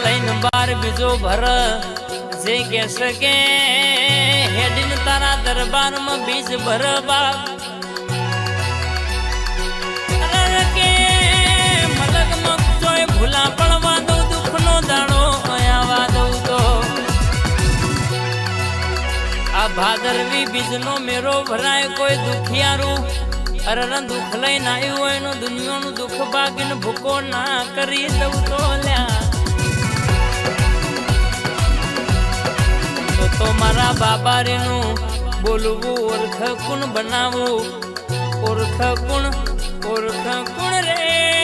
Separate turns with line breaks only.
લઈને બાર બીજો ભર જે કે સકે હેડીન તારા દરબારમાં બીજ ભર બાપ કે મલકમાં જોય ભૂલા પડવા દઉં દુઃખનો દાડો આવા દઉં તો આ ભાદરવી બીજનો મેરો ભરાય કોઈ દુખિયારું અરર દુઃખ લઈને આવ્યું હોય એનું દુનિયાનું દુઃખ ભાગીને ભૂકો ના કરી દઉં તો લ્યા તો મારા બાબારીનું બોલવું ઓળખ કુણ બનાવવું ઓળખ કુણ રે